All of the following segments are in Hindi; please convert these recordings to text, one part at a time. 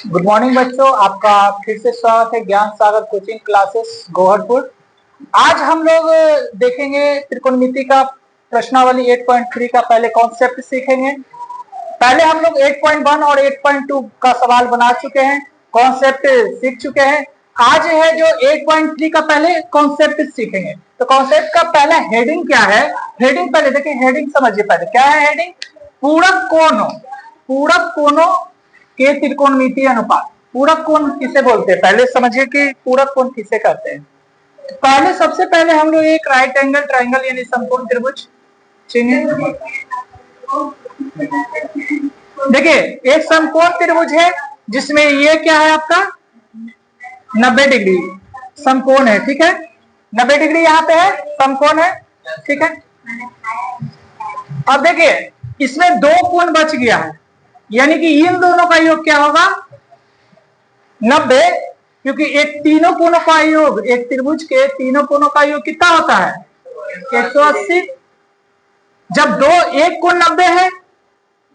गुड मॉर्निंग बच्चों, आपका फिर से स्वागत है ज्ञान सागर कोचिंग क्लासेस गोहरपुर। आज हम लोग देखेंगे त्रिकोणमिति का प्रश्नावली 8.3 का पहले कॉन्सेप्ट सीखेंगे। पहले हम लोग 8.1 और 8.2 का सवाल बना चुके हैं, कॉन्सेप्ट सीख चुके हैं। आज है जो 8.3 का पहले कॉन्सेप्ट सीखेंगे। तो कॉन्सेप्ट का पहला हेडिंग क्या है? हेडिंग पहले देखिए, हेडिंग समझिए पहले क्या है हेडिंग। पूरक कोणों के त्रिकोणमितीय अनुपात। पूरक कोण किसे बोलते हैं पहले समझिए कि पूरक कोण किसे कहते हैं। पहले सबसे पहले हम लोग एक राइट एंगल ट्राइंगल यानी समकोण त्रिभुज चिन्हित। देखिए एक समकोण त्रिभुज है जिसमें ये क्या है आपका 90 डिग्री समकोण है, ठीक है। 90 डिग्री यहाँ पे है, समकोण है, ठीक है। अब देखिए इसमें दो कोण बच गया है, यानी कि इन दोनों का योग क्या होगा 90, क्योंकि एक तीनों कोणों का योग, एक त्रिभुज के तीनों कोणों का योग कितना होता है 180। जब दो एक कोण 90 है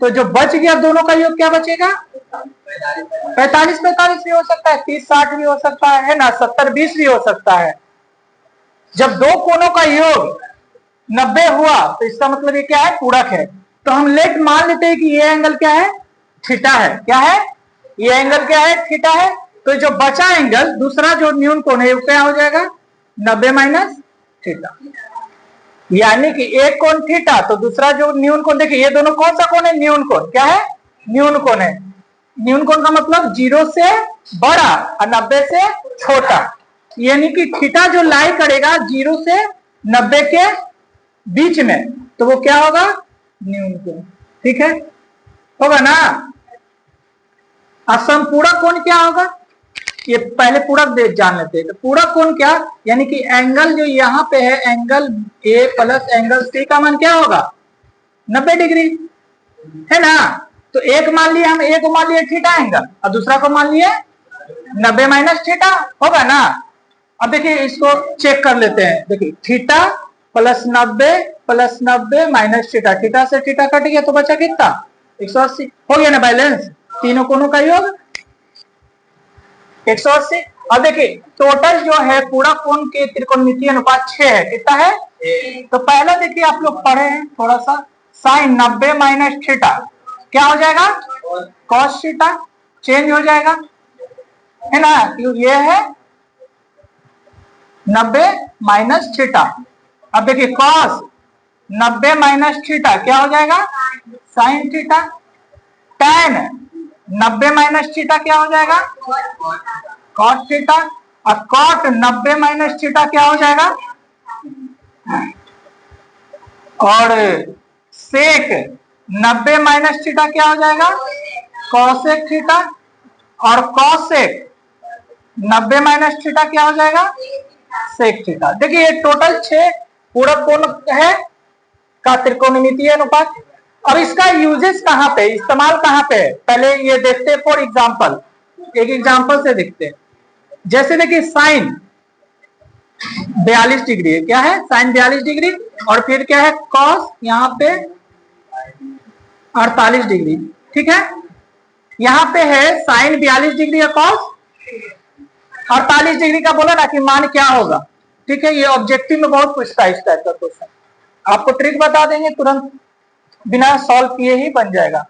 तो जो बच गया दोनों का योग क्या बचेगा 45 भी हो सकता है, 30-60 भी हो सकता है ना, 70-20 भी हो सकता है। जब दो कोणों का योग 90 हुआ तो इसका मतलब ये क्या है पूरक है। तो हम लेट मान लेते हैं कि ये एंगल क्या है थीटा है। क्या है ये एंगल क्या है थीटा है। तो जो बचा एंगल दूसरा जो न्यून कोण है वो क्या हो जाएगा 90 माइनस थीटा, यानी कि एक कोण थीटा तो दूसरा जो न्यून कोण। देखिए ये दोनों कौन सा कोण है न्यून कोण। क्या है न्यून कोण है। न्यून कोण का मतलब 0 से बड़ा और 90 से छोटा, यानी कि थीटा जो लाई करेगा 0 से 90 के बीच में तो वो क्या होगा न्यून कोण, ठीक है होगा ना। अब पूरक कोण क्या होगा ये पहले पूरक जान लेते हैं। तो पूरक कोण क्या, यानी कि एंगल जो यहाँ पे है angle A plus angle C का मान क्या होगा 90 डिग्री है ना। तो एक मान लिए हम, एक को मान लिए थीटा एंगल और दूसरा को मान लिए 90 माइनस थीटा, होगा ना। अब देखिए इसको चेक कर लेते हैं। देखिए theta plus 90 minus theta, theta से थीटा कट गया तो बचा कितना 180, हो गया ना बैलेंस। तीनों कोणों का योग 180। अब देखिए टोटल जो है पूरक कोण के त्रिकोणमितीय अनुपात 6 है। कितना है तो पहला देखिए आप लोग पढ़े हैं थोड़ा सा, साइन 90 माइनस थीटा क्या हो जाएगा कॉस थीटा, चेंज हो जाएगा है ना। ये है 90 माइनस थीटा। अब देखिए कॉस 90 माइनस थीटा क्या हो जाएगा sign theta, tan 90 minus theta क्या हो जाएगा कॉट थीटा, और कॉट 90 माइनस थीटा क्या हो जाएगा, और सेक 90 माइनस थीटा क्या हो जाएगा कॉसेक थीटा, और कॉसेक 90 माइनस थीटा क्या हो जाएगा सेक थीटा। देखिए ये टोटल 6 पूरक कोण है का त्रिकोणमितीय अनुपात। अब इसका यूजेस कहां पे, इस्तेमाल कहां पे है पहले ये देखते हैं। फॉर एग्जांपल एक एग्जांपल से देखते हैं। जैसे देखिए साइन 42 डिग्री है, क्या है साइन 42 डिग्री, और फिर क्या है कॉस यहाँ पे 48 डिग्री, ठीक है। यहाँ पे है साइन 42 डिग्री या कॉस 48 डिग्री का बोला ना कि मान क्या होगा, ठीक है। ये ऑब्जेक्टिव में बहुत पूछता है इस टाइप का क्वेश्चन, आपको ट्रिक बता देंगे तुरंत बिना सॉल्व किए ही बन जाएगा।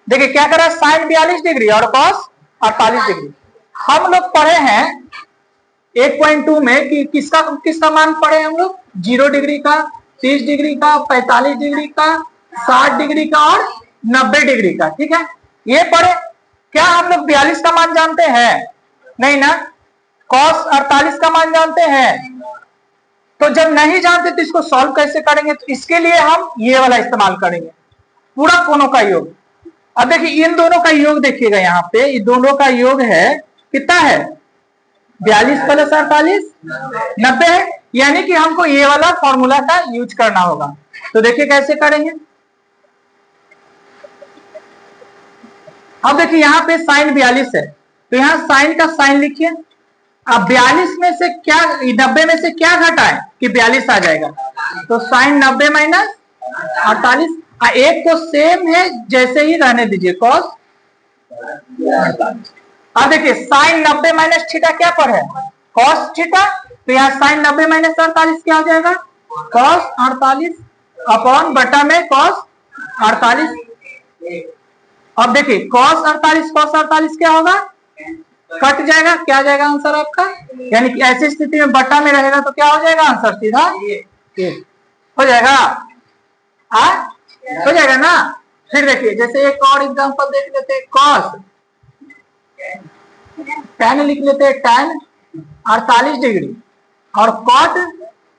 देखिए क्या करा साइन 42 डिग्री और कॉस 48 डिग्री। हम लोग पढ़े हैं 8.2 में कि किसका मान पढ़े हम लोग 0 डिग्री का, 30 डिग्री का, 45 डिग्री का, 60 डिग्री का और 90 डिग्री का, ठीक है ये पढ़े। क्या हम लोग 42 का मान जानते हैं नहीं ना, कॉस 48 का मान जानते हैं। तो जब नहीं जानते तो इसको सॉल्व कैसे करेंगे, तो इसके लिए हम ये वाला इस्तेमाल करेंगे पूरक कोणों का योग। अब देखिए इन दोनों का योग देखिएगा, यहाँ पे इन दोनों का योग है कितना है 42 प्लस 48 90 है, यानी कि हमको ये वाला फॉर्मूला का यूज करना होगा। तो देखिए कैसे करेंगे। अब देखिए यहाँ पे साइन 42 है तो यहाँ साइन का साइन लिखिए। अब 42 में से क्या 90 में से क्या घटाए कि 42 आ जाएगा, तो साइन 90 माइनस 48। एक को सेम है जैसे ही रहने दीजिए कॉस अब देखिए साइन 90 माइनस थीटा क्या पर है, कॉस थीटा, तो यहाँ साइन 90 माइनस 48 क्या हो जाएगा, कॉस 48 अपॉन बटा में कॉस 48। अब देखिए कॉस 48 क्या होगा, कट जाएगा, क्या आ जाएगा आंसर आपका, यानी कि ऐसी स्थिति में बटा में रहेगा तो क्या हो जाएगा आंसर, सीधा हो जाएगा, हो जाएगा ना। फिर देखिए जैसे एक और एग्जांपल देख लेते हैं, कॉस tan लिख लेते हैं, tan 48 डिग्री और कॉट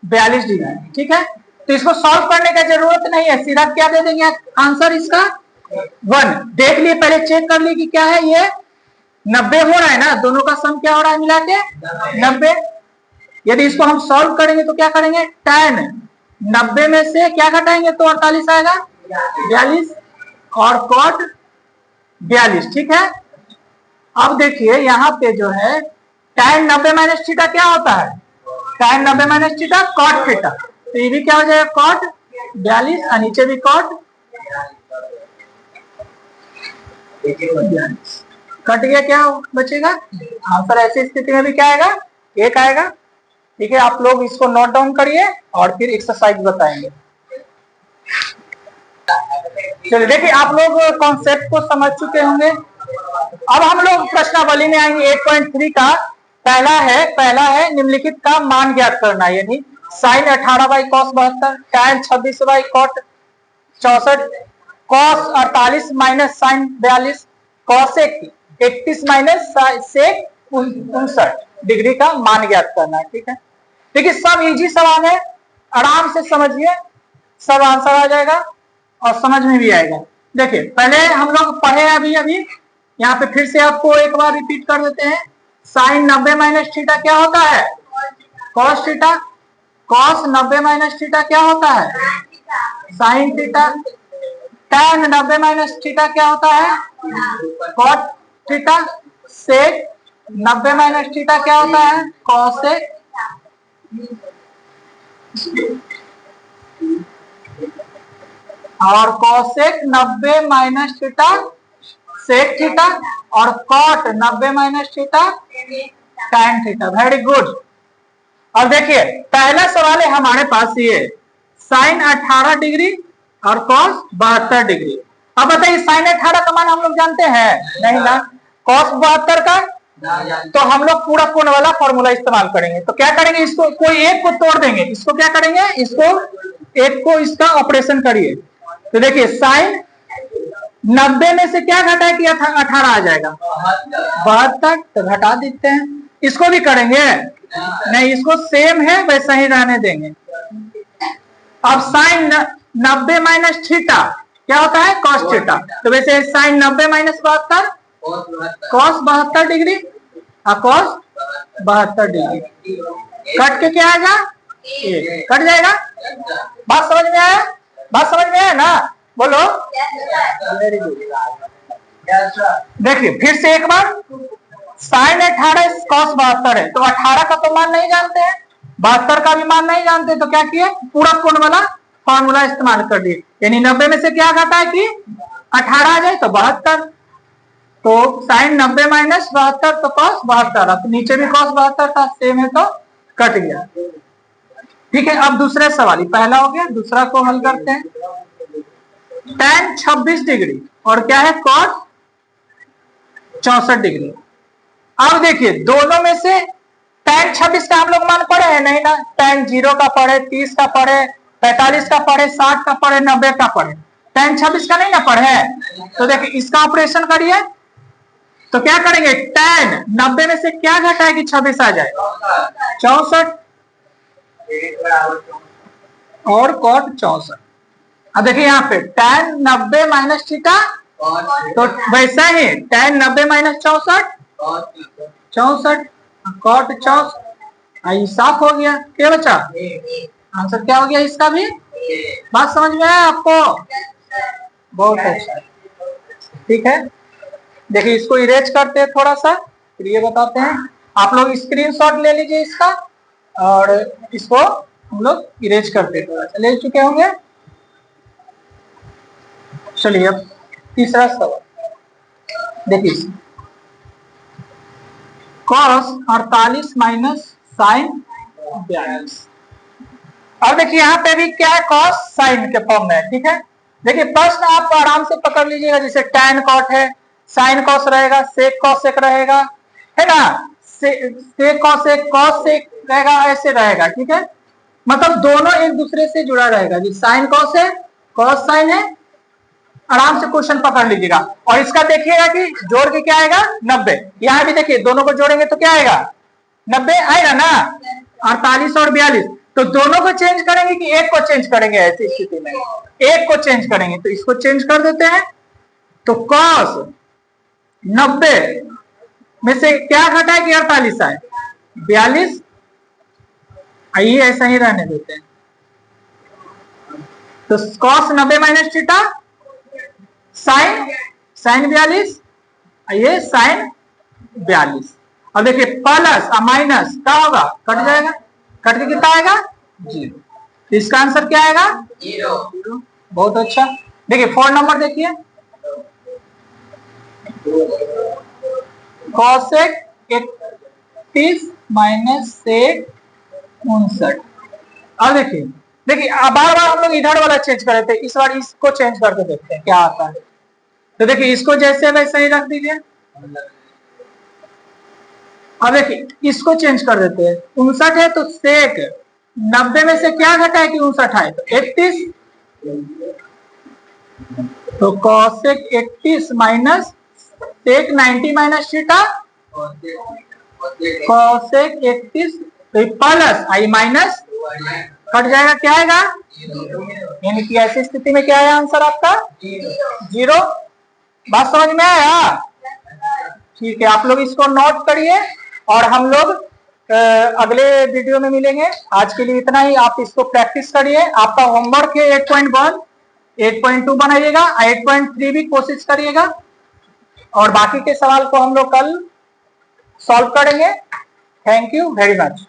42 डिग्री, ठीक है। तो इसको सॉल्व करने का जरूरत नहीं है, सीधा क्या दे देंगे आंसर इसका 1। देख लिए, पहले चेक कर लिए कि क्या है, ये 90 हो रहा है ना, दोनों का सम क्या हो रहा है मिला के 90। यदि इसको हम सॉल्व करेंगे तो क्या करेंगे, tan 90 में से क्या घटाएंगे तो 48 आएगा 42 और कॉट 42, ठीक है। अब देखिए यहाँ पे जो है tan 90 माइनस थीटा क्या होता है, tan 90 minus theta cot theta, तो ये भी क्या हो जाएगा कॉट 42 और नीचे भी कॉट, कट गया, क्या बचेगा आंसर। ऐसी स्थिति में भी क्या आएगा, 1 आएगा, ठीक है। आप लोग इसको नोट डाउन करिए और फिर एक्सरसाइज बताएंगे। चलिए देखिए आप लोग कॉन्सेप्ट को समझ चुके होंगे। अब हम लोग प्रश्नावली में आएंगे। 8.3 का पहला है निम्नलिखित का मान ज्ञात करना, यानी sine 18 by cos 72, tan 26 by cot 64, cos 48 minus sine 42, cosec 31 minus sec 59 degree का मान ज्ञात करना है, ठीक है। देखिए सब इजी सवाल है, आराम से समझिए, सब आंसर आ जाएगा और समझ में भी आएगा। देखिए पहले हम लोग पढ़े अभी यहाँ पे फिर से आपको एक बार रिपीट कर देते हैं। साइन 90 माइनस थीटा क्या होता है, cos theta, cos 90 minus theta क्या होता है, sine theta, tan 90 minus theta क्या होता है, cot theta, sec 90 minus theta क्या होता है, कॉसेक, और cosec 90 minus theta sec theta, और cot 90 minus theta tan theta. Very good. और देखिए पहला सवाल है हमारे पास ये साइन 18 डिग्री और कॉस 72 डिग्री। अब बताइए साइन 18 का मान हम लोग जानते हैं नहीं ना, कॉस 72 का तो हम लोग पूरा कोण वाला फॉर्मूला इस्तेमाल करेंगे। तो क्या करेंगे, इसको कोई एक को तोड़ देंगे, इसको क्या करेंगे, इसको एक को इसका ऑपरेशन करिए। तो देखिए साइन 90 में से क्या घटा कि 18 आ जाएगा 72, तो घटा देते हैं। इसको भी करेंगे नहीं, इसको सेम है वैसा ही रहने देंगे। अब साइन 90 माइनस थीटा क्या होता है, कॉस थीटा, तो वैसे साइन 90 माइनस 72 कॉस 72 डिग्री और कॉस 72 डिग्री, कट के क्या आएगा, कट जाएगा। बात समझ में आया, बात समझ में आया ना, बोलो। Very good. देखिए फिर से एक बार, साइन 18 कॉस 72 है, तो 18 का तो मान नहीं जानते हैं, 72 का भी मान नहीं जानते, तो क्या किए, पूरा कोण वाला फॉर्मूला इस्तेमाल कर दिए। यानी 90 में से क्या घटा है कि 18 आ जाए तो 72, तो साइन 90 माइनस 72 तो कॉस 72, अब नीचे भी कॉस 72 था, सेम है तो कट गया, ठीक है। अब दूसरे सवाल, पहला हो गया, दूसरा को हल करते हैं। tan 26 डिग्री और क्या है, कॉस 64 डिग्री। अब देखिए दोनों में से tan 26 का हम लोग मान पढ़े हैं नहीं ना, tan 0 का पढ़े, 30 का पढ़े, 45 का पढ़े, 60 का पढ़े, 90 का पढ़े, tan 26 का नहीं ना पढ़े। तो देखिए इसका ऑपरेशन करिए, तो क्या करेंगे, tan 90 में से क्या घटा है कि 26 आ जाए, 64 और कॉट 64। अब देखिए यहाँ पे tan 90 माइनस थीटा, तो वैसा ही tan 90 माइनस 64 कॉट 64, साफ हो गया, क्या बचा, आंसर क्या हो गया इसका भी। बात समझ में आया आपको, बहुत अच्छा, ठीक है। देखिए इसको इरेज करते हैं थोड़ा सा, फिर ये बताते हैं। आप लोग स्क्रीनशॉट ले लीजिए इसका और इसको हम लोग इरेज करते हैं, थोड़ा सा ले चुके होंगे। चलिए अब तीसरा सवाल, देखिए cos 48 माइनस साइन 42। और देखिए यहाँ पे भी क्या है, cos साइन के फॉर्म में है, ठीक है। देखिए प्रश्न आप आराम से पकड़ लीजिएगा, जैसे tan cot है, sin cos रहेगा, sec cosec रहेगा, है ना, sec cosec cos sec रहेगा, ऐसे रहेगा, ठीक है। मतलब दोनों एक दूसरे से जुड़ा रहेगा जी, sin cos है, cos sin है, आराम से क्वेश्चन पकड़ लीजिएगा। और इसका देखिएगा कि जोड़ के क्या आएगा 90। यहाँ भी देखिए दोनों को जोड़ेंगे तो क्या आएगा 90 आएगा ना, 48 और 42। तो दोनों को चेंज करेंगे कि एक को चेंज करेंगे, ऐसी स्थिति में एक को चेंज करेंगे, तो इसको चेंज कर देते हैं। तो cos 90 में से क्या घटा है कि 48 आए 42, आइए ऐसा ही रहने देते हैं। तो cos 90 माइनस थीटा साइन 42, ये साइन 42। अब देखिए प्लस और माइनस क्या होगा, कट जाएगा, कट के कितना आएगा 0। तो इसका आंसर क्या आएगा 0। बहुत अच्छा। देखिए 4 नंबर देखिए, cosec 31 माइनस sec 59। अब देखिए बार बार हम लोग इधर वाला चेंज कर रहे थे, इस बार इसको चेंज करके देखते हैं क्या आता है। तो देखिए इसको जैसे वैसे ही रख दीजिए। अब देखिए इसको चेंज कर देते हैं, 59 है तो sec 90 में से क्या घटा है कि 59 है तो 31। तो cosec 31 minus sec 90 minus theta, cosec 31 plus आई माइनस कट जाएगा, क्या आएगा, यानी कि ऐसी स्थिति में क्या है आंसर आपका 0। बात समझ में आया? ठीक है, आप लोग इसको नोट करिए और हम लोग अगले वीडियो में मिलेंगे। आज के लिए इतना ही, आप इसको प्रैक्टिस करिए। आपका होमवर्क है 8.1, 8.2 बनाइएगा, 8.3 भी कोशिश करिएगा और बाकी के सवाल को हम लोग कल सॉल्व करेंगे। Thank you very much.